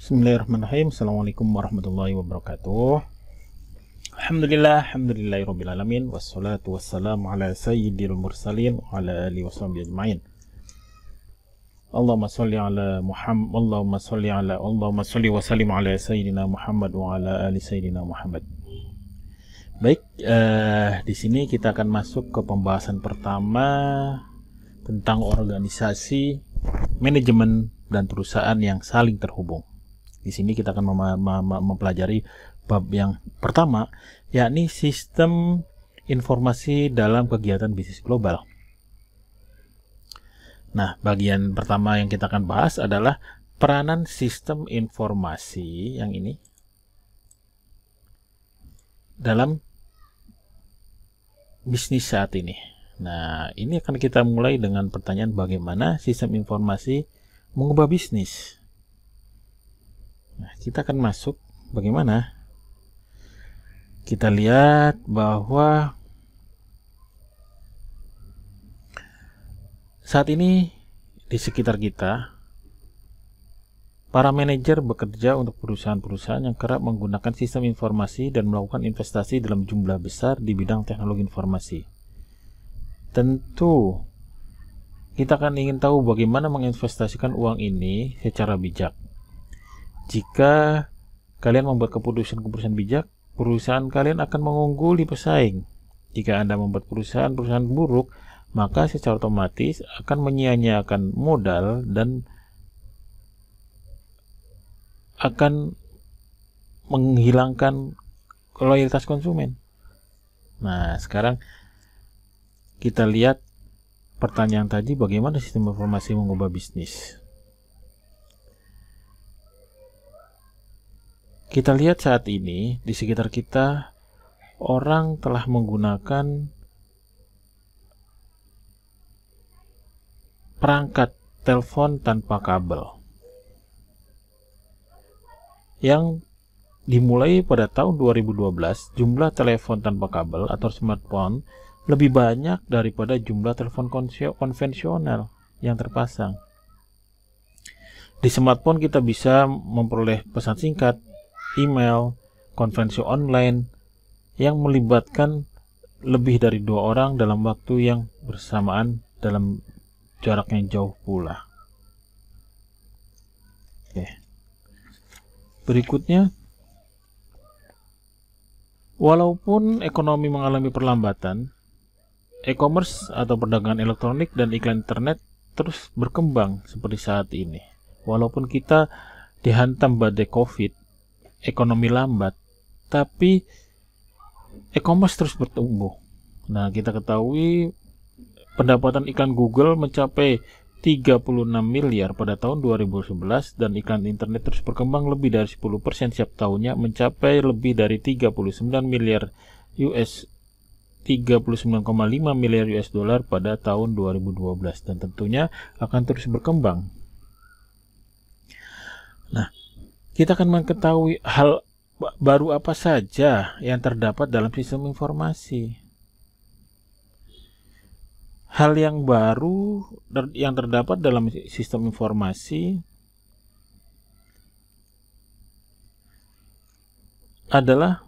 Bismillahirrahmanirrahim. Assalamualaikum warahmatullahi wabarakatuh. Alhamdulillahirabbil alamin wassalatu wassalamu ala sayyidil mursalin wa ala alihi washabihi ajmain. Allahumma shalli ala Muhammad, Allahumma shalli wa sallim ala sayyidina Muhammad wa ala ali sayyidina Muhammad. Baik, di sini kita akan masuk ke pembahasan pertama tentang organisasi, manajemen dan perusahaan yang saling terhubung. Di sini kita akan mempelajari bab yang pertama, yakni sistem informasi dalam kegiatan bisnis global. Nah, bagian pertama yang kita akan bahas adalah peranan sistem informasi yang ini dalam bisnis saat ini. Nah, ini akan kita mulai dengan pertanyaan bagaimana sistem informasi mengubah bisnis. Nah, kita akan masuk bagaimana? Kita lihat bahwa saat ini di sekitar kita, para manajer bekerja untuk perusahaan-perusahaan yang kerap menggunakan sistem informasi dan melakukan investasi dalam jumlah besar di bidang teknologi informasi. Tentu, kita akan ingin tahu bagaimana menginvestasikan uang ini secara bijak. Jika kalian membuat keputusan-keputusan bijak, perusahaan kalian akan mengungguli pesaing. Jika Anda membuat perusahaan buruk, maka secara otomatis akan menyia-nyiakan modal dan akan menghilangkan loyalitas konsumen. Nah, sekarang kita lihat pertanyaan tadi, bagaimana sistem informasi mengubah bisnis. Kita lihat saat ini di sekitar kita, orang telah menggunakan perangkat telepon tanpa kabel yang dimulai pada tahun 2012. Jumlah telepon tanpa kabel atau smartphone lebih banyak daripada jumlah telepon konvensional yang terpasang. Di smartphone kita bisa memperoleh pesan singkat, email, konferensi online yang melibatkan lebih dari 2 orang dalam waktu yang bersamaan dalam jarak yang jauh pula. Oke. Berikutnya, walaupun ekonomi mengalami perlambatan, e-commerce atau perdagangan elektronik dan iklan internet terus berkembang seperti saat ini. Walaupun kita dihantam badai COVID, ekonomi lambat, tapi e-commerce terus bertumbuh. Nah, kita ketahui pendapatan iklan Google mencapai 36 miliar pada tahun 2011 dan iklan internet terus berkembang lebih dari 10% setiap tahunnya, mencapai lebih dari 39,5 miliar US dollar pada tahun 2012 dan tentunya akan terus berkembang. Nah, kita akan mengetahui hal baru apa saja yang terdapat dalam sistem informasi. Hal yang baru yang terdapat dalam sistem informasi adalah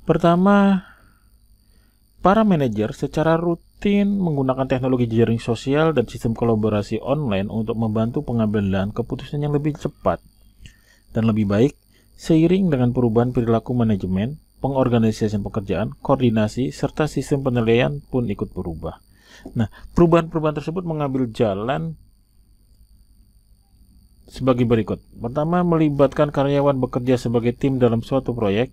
pertama, para manajer secara rutin menggunakan teknologi jejaring sosial dan sistem kolaborasi online untuk membantu pengambilan keputusan yang lebih cepat dan lebih baik. Seiring dengan perubahan perilaku manajemen, pengorganisasian pekerjaan, koordinasi, serta sistem penilaian pun ikut berubah. Nah, perubahan-perubahan tersebut mengambil jalan sebagai berikut. Pertama, melibatkan karyawan bekerja sebagai tim dalam suatu proyek.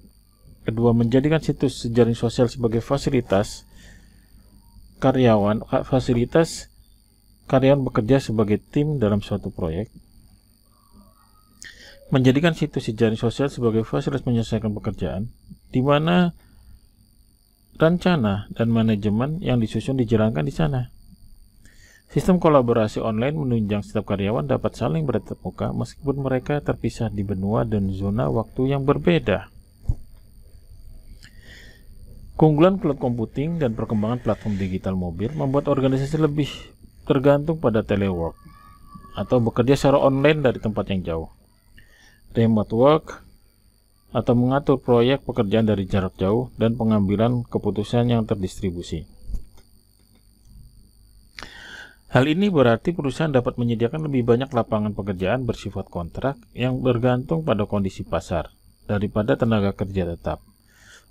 Kedua, menjadikan situs jejaring sosial sebagai fasilitas karyawan bekerja sebagai tim dalam suatu proyek. Menjadikan situs jejaring sosial sebagai fasilitas menyelesaikan pekerjaan, di mana rencana dan manajemen yang disusun dijalankan di sana. Sistem kolaborasi online menunjang setiap karyawan dapat saling bertatap muka meskipun mereka terpisah di benua dan zona waktu yang berbeda. Keunggulan cloud computing dan perkembangan platform digital mobil membuat organisasi lebih tergantung pada telework atau bekerja secara online dari tempat yang jauh, remote work, atau mengatur proyek pekerjaan dari jarak jauh dan pengambilan keputusan yang terdistribusi. Hal ini berarti perusahaan dapat menyediakan lebih banyak lapangan pekerjaan bersifat kontrak yang bergantung pada kondisi pasar daripada tenaga kerja tetap.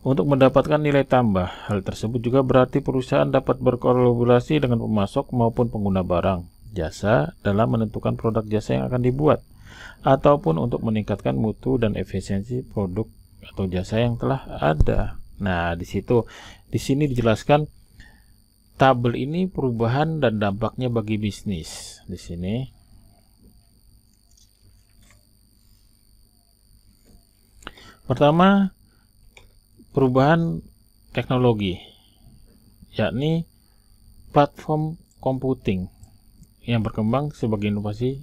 Untuk mendapatkan nilai tambah, hal tersebut juga berarti perusahaan dapat berkolaborasi dengan pemasok maupun pengguna barang, jasa dalam menentukan produk jasa yang akan dibuat, ataupun untuk meningkatkan mutu dan efisiensi produk atau jasa yang telah ada. Nah, di sini dijelaskan tabel ini perubahan dan dampaknya bagi bisnis. Di sini pertama, perubahan teknologi, yakni platform computing yang berkembang sebagai inovasi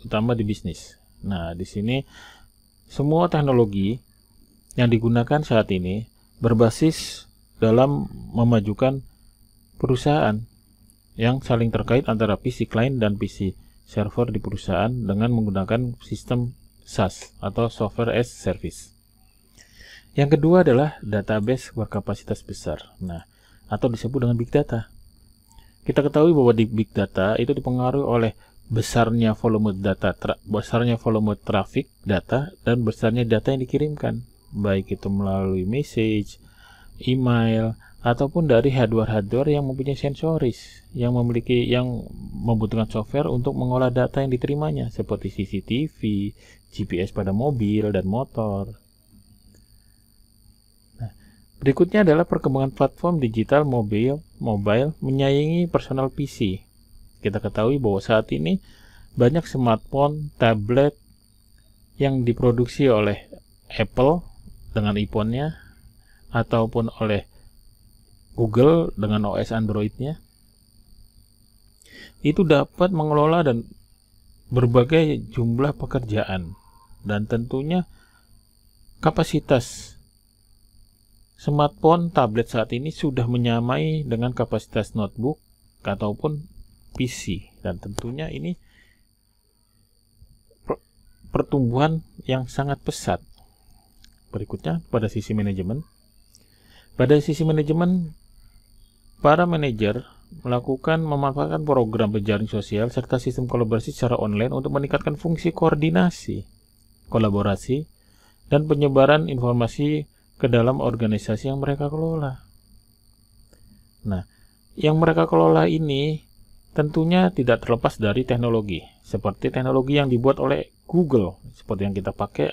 utama di bisnis. Nah, di sini semua teknologi yang digunakan saat ini berbasis dalam memajukan perusahaan yang saling terkait antara PC client dan PC server di perusahaan dengan menggunakan sistem SaaS atau Software as Service. Yang kedua adalah database berkapasitas besar, atau disebut dengan big data. Kita ketahui bahwa di big data itu dipengaruhi oleh besarnya volume data, besarnya volume traffic data, dan besarnya data yang dikirimkan, baik itu melalui message, email, ataupun dari hardware yang mempunyai sensoris, yang membutuhkan software untuk mengolah data yang diterimanya, seperti CCTV, GPS pada mobil dan motor. Berikutnya adalah perkembangan platform digital mobile menyaingi personal PC. Kita ketahui bahwa saat ini banyak smartphone, tablet yang diproduksi oleh Apple dengan iPhone-nya ataupun oleh Google dengan OS Android-nya. Itu dapat mengelola dan berbagai jumlah pekerjaan, dan tentunya kapasitas smartphone, tablet saat ini sudah menyamai dengan kapasitas notebook ataupun PC, dan tentunya ini pertumbuhan yang sangat pesat. Berikutnya pada sisi manajemen. Pada sisi manajemen, para manajer memanfaatkan program berjaring sosial serta sistem kolaborasi secara online untuk meningkatkan fungsi koordinasi, kolaborasi, dan penyebaran informasi ke dalam organisasi yang mereka kelola. Nah, yang mereka kelola ini tentunya tidak terlepas dari teknologi, seperti teknologi yang dibuat oleh Google, seperti yang kita pakai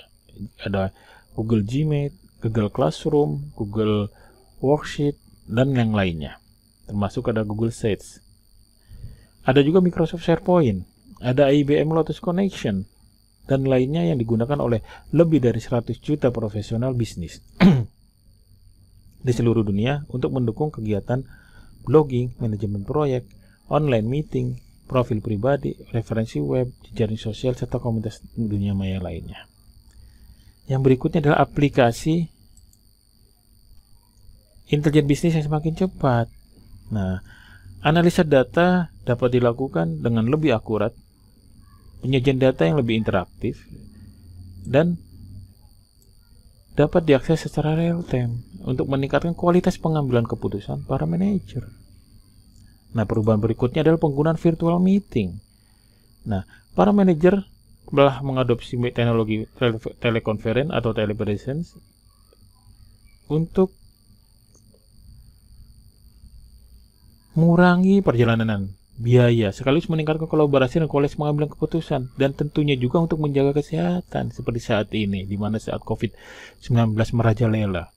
ada Google Gmail, Google Classroom, Google Worksheet, dan yang lainnya, termasuk ada Google Sheets. Ada juga Microsoft SharePoint, ada IBM Lotus Connection, dan lainnya yang digunakan oleh lebih dari 100 juta profesional bisnis di seluruh dunia untuk mendukung kegiatan blogging, manajemen proyek, online meeting, profil pribadi, referensi web, jejaring sosial, serta komunitas dunia maya lainnya. Yang berikutnya adalah aplikasi intelijen bisnis yang semakin cepat. Nah, analisa data dapat dilakukan dengan lebih akurat, penyajian data yang lebih interaktif, dan dapat diakses secara real time untuk meningkatkan kualitas pengambilan keputusan para manajer. Nah, perubahan berikutnya adalah penggunaan virtual meeting. Nah, para manajer telah mengadopsi teknologi telekonferensi atau telepresence untuk mengurangi perjalanan biaya, sekaligus meningkatkan kolaborasi dan kualitas pengambilan keputusan, dan tentunya juga untuk menjaga kesehatan seperti saat ini, di mana saat COVID-19 merajalela.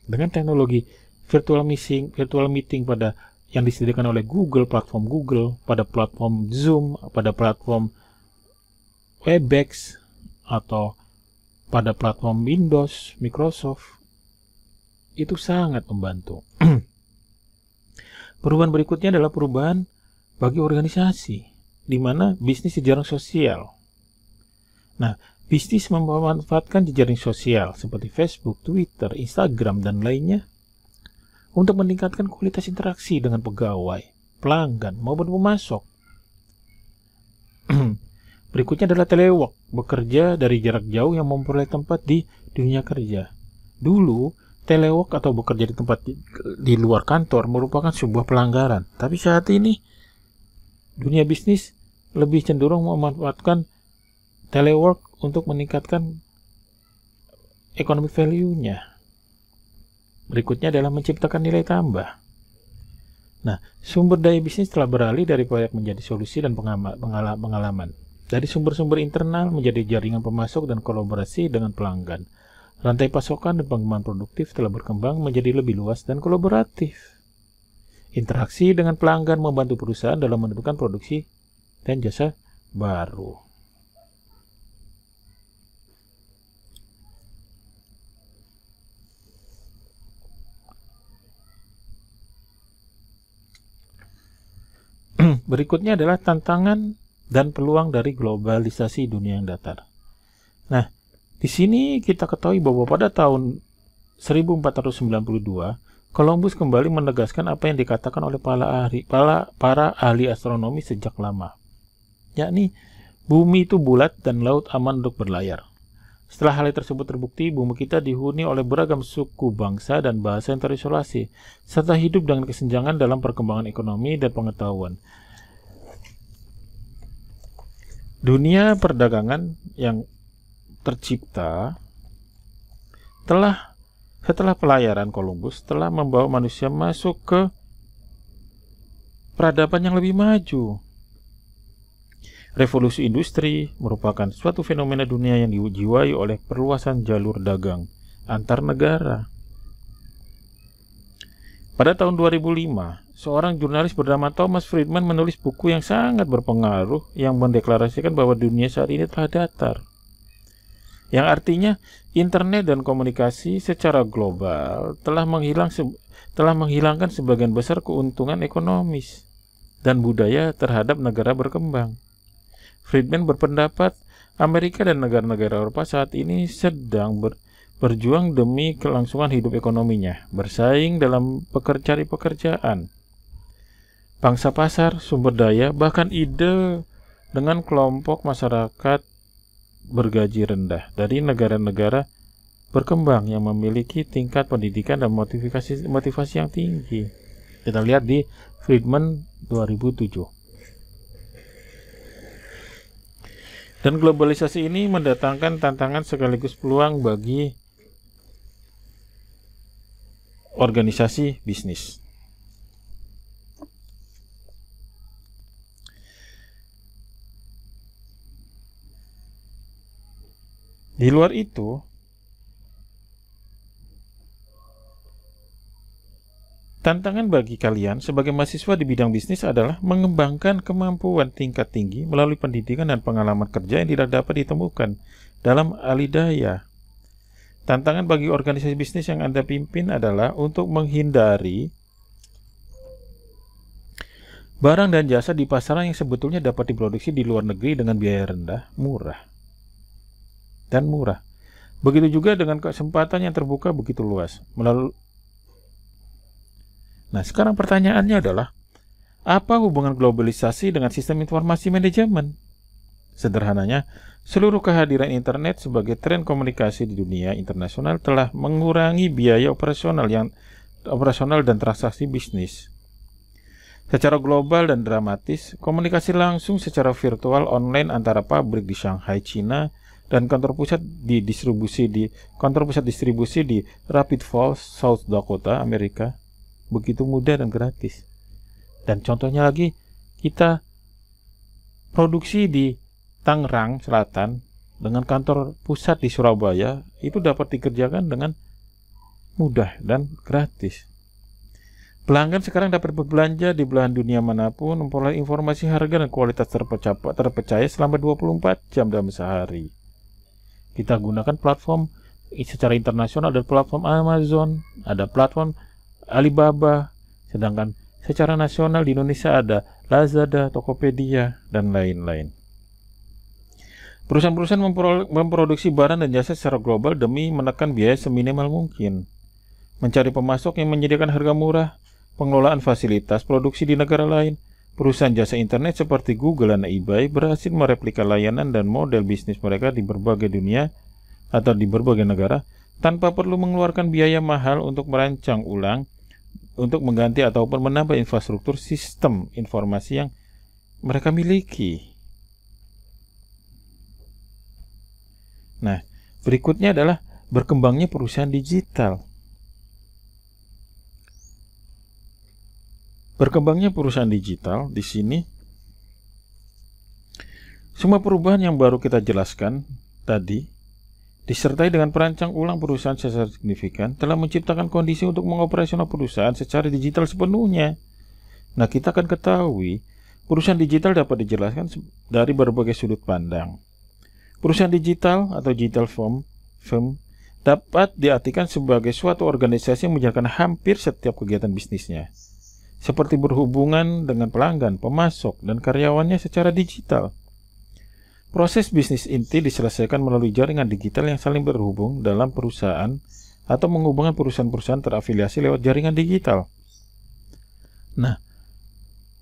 Dengan teknologi virtual meeting pada yang disediakan oleh platform Google, pada platform Zoom, pada platform Webex, atau pada platform Windows, Microsoft, itu sangat membantu. Perubahan berikutnya adalah perubahan bagi organisasi, di mana bisnis jejaring sosial. Nah, bisnis memanfaatkan jejaring sosial seperti Facebook, Twitter, Instagram, dan lainnya untuk meningkatkan kualitas interaksi dengan pegawai, pelanggan, maupun pemasok. Berikutnya adalah telework, bekerja dari jarak jauh yang memperoleh tempat di dunia kerja. Dulu, telework atau bekerja di tempat di luar kantor merupakan sebuah pelanggaran. Tapi saat ini, dunia bisnis lebih cenderung memanfaatkan telework untuk meningkatkan economic value-nya. Berikutnya adalah menciptakan nilai tambah. Nah, sumber daya bisnis telah beralih dari proyek menjadi solusi dan pengalaman. Dari sumber-sumber internal menjadi jaringan pemasok dan kolaborasi dengan pelanggan. Rantai pasokan dan pengembangan produktif telah berkembang menjadi lebih luas dan kolaboratif. Interaksi dengan pelanggan membantu perusahaan dalam menentukan produksi dan jasa baru. Berikutnya adalah tantangan dan peluang dari globalisasi dunia yang datar. Nah, di sini kita ketahui bahwa pada tahun 1492, Columbus kembali menegaskan apa yang dikatakan oleh para ahli astronomi sejak lama, yakni bumi itu bulat dan laut aman untuk berlayar. Setelah hal tersebut terbukti, bumi kita dihuni oleh beragam suku bangsa dan bahasa yang terisolasi, serta hidup dengan kesenjangan dalam perkembangan ekonomi dan pengetahuan. Dunia perdagangan yang tercipta setelah pelayaran Columbus telah membawa manusia masuk ke peradaban yang lebih maju. Revolusi industri merupakan suatu fenomena dunia yang dijiwai oleh perluasan jalur dagang antar negara. Pada tahun 2005, seorang jurnalis bernama Thomas Friedman menulis buku yang sangat berpengaruh yang mendeklarasikan bahwa dunia saat ini telah datar. Yang artinya internet dan komunikasi secara global telah menghilangkan sebagian besar keuntungan ekonomis dan budaya terhadap negara berkembang. Friedman berpendapat Amerika dan negara-negara Eropa saat ini sedang berjuang demi kelangsungan hidup ekonominya, bersaing dalam cari pekerjaan, pangsa pasar, sumber daya, bahkan ide dengan kelompok masyarakat bergaji rendah dari negara-negara berkembang yang memiliki tingkat pendidikan dan motivasi yang tinggi. Kita lihat di Friedman 2007. Dan globalisasi ini mendatangkan tantangan sekaligus peluang bagi organisasi bisnis. Di luar itu, tantangan bagi kalian sebagai mahasiswa di bidang bisnis adalah mengembangkan kemampuan tingkat tinggi melalui pendidikan dan pengalaman kerja yang tidak dapat ditemukan dalam alidaya. Tantangan bagi organisasi bisnis yang Anda pimpin adalah untuk menghindari barang dan jasa di pasaran yang sebetulnya dapat diproduksi di luar negeri dengan biaya rendah, murah. Begitu juga dengan kesempatan yang terbuka begitu luas. Nah, sekarang pertanyaannya adalah, apa hubungan globalisasi dengan sistem informasi manajemen? Sederhananya, seluruh kehadiran internet sebagai tren komunikasi di dunia internasional telah mengurangi biaya operasional dan transaksi bisnis. Secara global dan dramatis, komunikasi langsung secara virtual online antara pabrik di Shanghai, China, dan kantor pusat distribusi di Rapid Falls, South Dakota, Amerika, begitu mudah dan gratis. Dan contohnya lagi, kita produksi di Tangerang Selatan dengan kantor pusat di Surabaya itu dapat dikerjakan dengan mudah dan gratis. Pelanggan sekarang dapat berbelanja di belahan dunia manapun, memperoleh informasi harga dan kualitas terpercaya selama 24 jam dalam sehari. Kita gunakan platform secara internasional, ada platform Amazon, ada platform Alibaba, sedangkan secara nasional di Indonesia ada Lazada, Tokopedia, dan lain-lain. Perusahaan-perusahaan memproduksi barang dan jasa secara global demi menekan biaya seminimal mungkin. mencari pemasok yang menyediakan harga murah, pengelolaan fasilitas produksi di negara lain. Perusahaan jasa internet seperti Google dan eBay berhasil mereplika layanan dan model bisnis mereka di berbagai dunia atau di berbagai negara tanpa perlu mengeluarkan biaya mahal untuk merancang ulang, untuk mengganti ataupun menambah infrastruktur sistem informasi yang mereka miliki. Nah, berikutnya adalah berkembangnya perusahaan digital. Berkembangnya perusahaan digital di sini, semua perubahan yang baru kita jelaskan tadi, disertai dengan perancang ulang perusahaan secara signifikan, telah menciptakan kondisi untuk mengoperasional perusahaan secara digital sepenuhnya. Nah, kita akan ketahui, perusahaan digital dapat dijelaskan dari berbagai sudut pandang. Perusahaan digital atau digital firm dapat diartikan sebagai suatu organisasi yang menjalankan hampir setiap kegiatan bisnisnya, seperti berhubungan dengan pelanggan, pemasok, dan karyawannya secara digital. Proses bisnis inti diselesaikan melalui jaringan digital yang saling berhubung dalam perusahaan atau menghubungkan perusahaan-perusahaan terafiliasi lewat jaringan digital. Nah,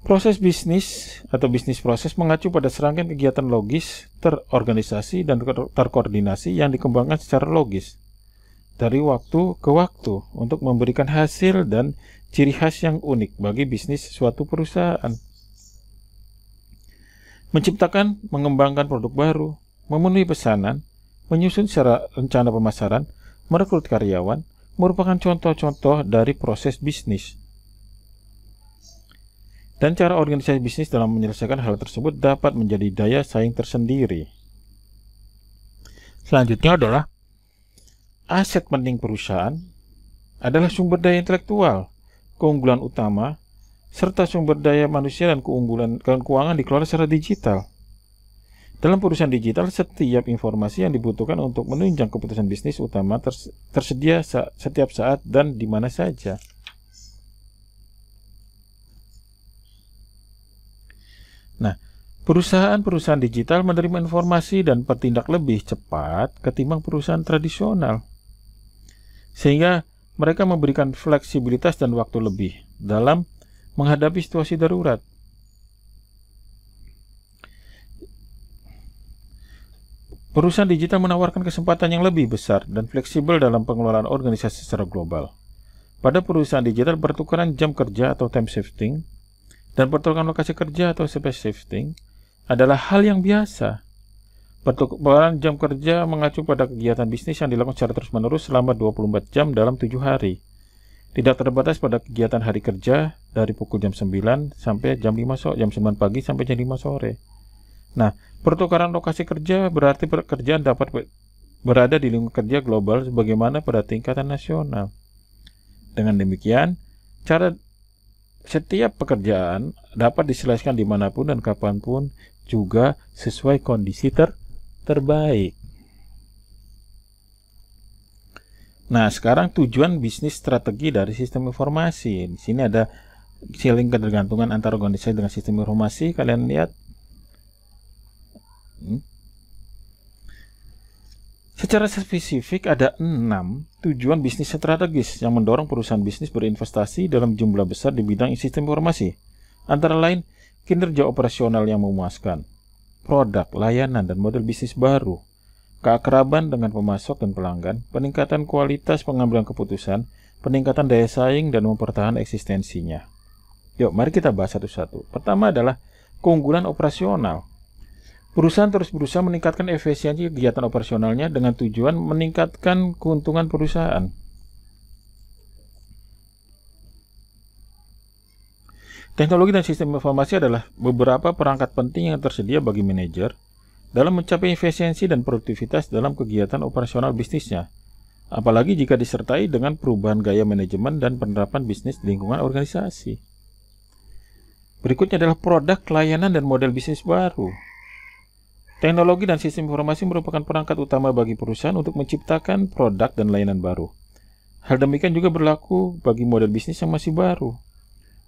proses bisnis atau bisnis proses mengacu pada serangkaian kegiatan logis, terorganisasi, dan terkoordinasi yang dikembangkan secara logis dari waktu ke waktu untuk memberikan hasil dan ciri khas yang unik bagi bisnis suatu perusahaan. Menciptakan, mengembangkan produk baru, memenuhi pesanan, menyusun secara rencana pemasaran, merekrut karyawan, merupakan contoh-contoh dari proses bisnis. Dan cara organisasi bisnis dalam menyelesaikan hal tersebut dapat menjadi daya saing tersendiri. Selanjutnya adalah aset penting perusahaan adalah sumber daya intelektual, keunggulan utama, serta sumber daya manusia dan keuangan dikelola secara digital. Dalam perusahaan digital, setiap informasi yang dibutuhkan untuk menunjang keputusan bisnis utama tersedia setiap saat dan di mana saja. Nah, perusahaan-perusahaan digital menerima informasi dan bertindak lebih cepat ketimbang perusahaan tradisional, sehingga mereka memberikan fleksibilitas dan waktu lebih dalam menghadapi situasi darurat. Perusahaan digital menawarkan kesempatan yang lebih besar dan fleksibel dalam pengelolaan organisasi secara global. Pada perusahaan digital, pertukaran jam kerja atau time shifting dan pertukaran lokasi kerja atau space shifting adalah hal yang biasa. Pertukaran jam kerja mengacu pada kegiatan bisnis yang dilakukan secara terus-menerus selama 24 jam dalam 7 hari. Tidak terbatas pada kegiatan hari kerja dari pukul jam 9 sampai jam 5 sore, jam 9 pagi sampai jam 5 sore. Nah, pertukaran lokasi kerja berarti pekerjaan dapat berada di lingkungan kerja global sebagaimana pada tingkatan nasional. Dengan demikian, setiap pekerjaan dapat diselesaikan dimanapun dan kapanpun juga sesuai kondisi terbaik. Nah, sekarang tujuan bisnis strategi dari sistem informasi. Di sini ada saling ketergantungan antara organisasi dengan sistem informasi. Kalian lihat. Secara spesifik ada 6 tujuan bisnis strategis yang mendorong perusahaan bisnis berinvestasi dalam jumlah besar di bidang sistem informasi. Antara lain, kinerja operasional yang memuaskan, produk, layanan, dan model bisnis baru, keakraban dengan pemasok dan pelanggan, peningkatan kualitas pengambilan keputusan, peningkatan daya saing, dan mempertahankan eksistensinya. Yuk, mari kita bahas satu-satu. Pertama adalah keunggulan operasional. Perusahaan terus berusaha meningkatkan efisiensi kegiatan operasionalnya dengan tujuan meningkatkan keuntungan perusahaan. Teknologi dan sistem informasi adalah beberapa perangkat penting yang tersedia bagi manajer dalam mencapai efisiensi dan produktivitas dalam kegiatan operasional bisnisnya, apalagi jika disertai dengan perubahan gaya manajemen dan penerapan bisnis di lingkungan organisasi. Berikutnya adalah produk, layanan, dan model bisnis baru. Teknologi dan sistem informasi merupakan perangkat utama bagi perusahaan untuk menciptakan produk dan layanan baru. Hal demikian juga berlaku bagi model bisnis yang masih baru.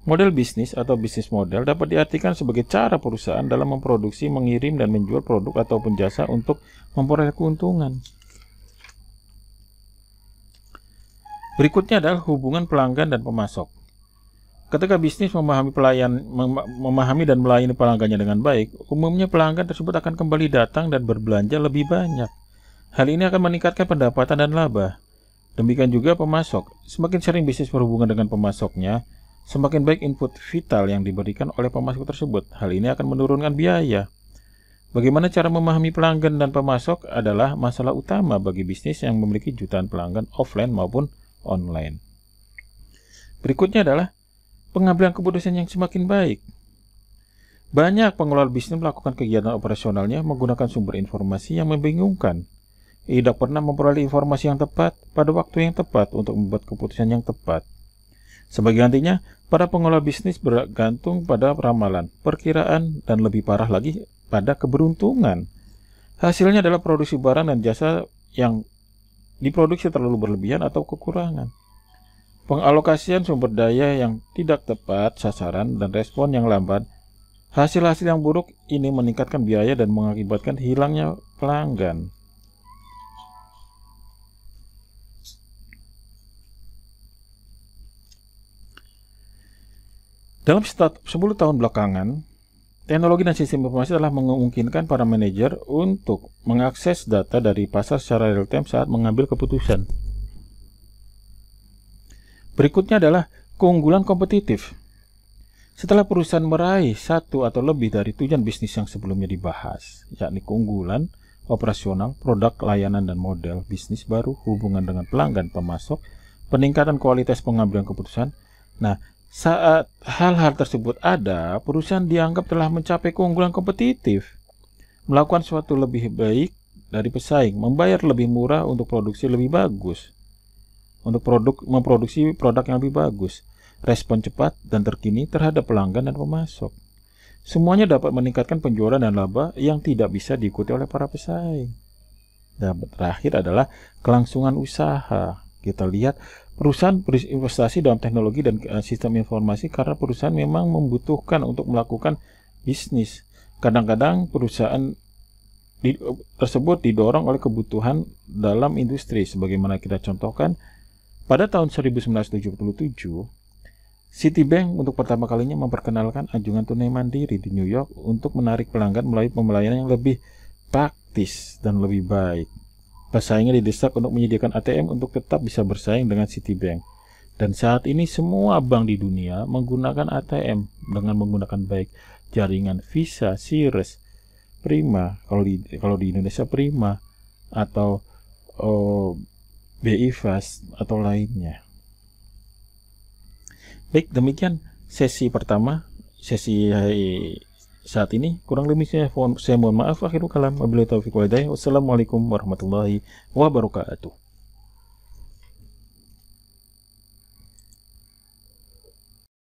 Model bisnis atau bisnis model dapat diartikan sebagai cara perusahaan dalam memproduksi, mengirim, dan menjual produk ataupun jasa untuk memperoleh keuntungan. Berikutnya adalah hubungan pelanggan dan pemasok. Ketika bisnis memahami dan melayani pelanggannya dengan baik, umumnya pelanggan tersebut akan kembali datang dan berbelanja lebih banyak. Hal ini akan meningkatkan pendapatan dan laba. Demikian juga pemasok. Semakin sering bisnis berhubungan dengan pemasoknya, semakin baik input vital yang diberikan oleh pemasok tersebut. Hal ini akan menurunkan biaya. Bagaimana cara memahami pelanggan dan pemasok adalah masalah utama bagi bisnis yang memiliki jutaan pelanggan offline maupun online. Berikutnya adalah pengambilan keputusan yang semakin baik. Banyak pengelola bisnis melakukan kegiatan operasionalnya menggunakan sumber informasi yang membingungkan. Tidak pernah memperoleh informasi yang tepat pada waktu yang tepat untuk membuat keputusan yang tepat. Sebagai gantinya, para pengelola bisnis bergantung pada ramalan, perkiraan, dan lebih parah lagi pada keberuntungan. Hasilnya adalah produksi barang dan jasa yang diproduksi terlalu berlebihan atau kekurangan. Pengalokasian sumber daya yang tidak tepat sasaran dan respon yang lambat. Hasil-hasil yang buruk ini meningkatkan biaya dan mengakibatkan hilangnya pelanggan. Dalam 10 tahun belakangan, teknologi dan sistem informasi telah memungkinkan para manajer untuk mengakses data dari pasar secara real-time saat mengambil keputusan. Berikutnya adalah keunggulan kompetitif. Setelah perusahaan meraih satu atau lebih dari tujuan bisnis yang sebelumnya dibahas, yakni keunggulan operasional, produk, layanan, dan model bisnis baru, hubungan dengan pelanggan, pemasok, peningkatan kualitas pengambilan keputusan. Nah, saat hal-hal tersebut ada, perusahaan dianggap telah mencapai keunggulan kompetitif, melakukan sesuatu lebih baik dari pesaing, membayar lebih murah untuk produksi lebih bagus, untuk memproduksi produk yang lebih bagus, respon cepat dan terkini terhadap pelanggan dan pemasok. Semuanya dapat meningkatkan penjualan dan laba yang tidak bisa diikuti oleh para pesaing. Dan terakhir adalah kelangsungan usaha. Kita lihat perusahaan berinvestasi dalam teknologi dan sistem informasi karena perusahaan memang membutuhkan untuk melakukan bisnis. Kadang-kadang perusahaan tersebut didorong oleh kebutuhan dalam industri. Sebagaimana kita contohkan, pada tahun 1977, Citibank untuk pertama kalinya memperkenalkan anjungan tunai mandiri di New York untuk menarik pelanggan melalui pembayaran yang lebih praktis dan lebih baik. Pesaingnya didesak untuk menyediakan ATM untuk tetap bisa bersaing dengan Citibank. Dan saat ini semua bank di dunia menggunakan ATM dengan menggunakan baik jaringan Visa, Cires, Prima, kalau di Indonesia Prima, atau BI Fast atau lainnya. Baik, demikian sesi pertama, sesi saat ini. Kurang lebihnya saya mohon maaf. Akhirul kalam, wabillahi taufiq wal hidayah. Wassalamualaikum warahmatullahi wabarakatuh.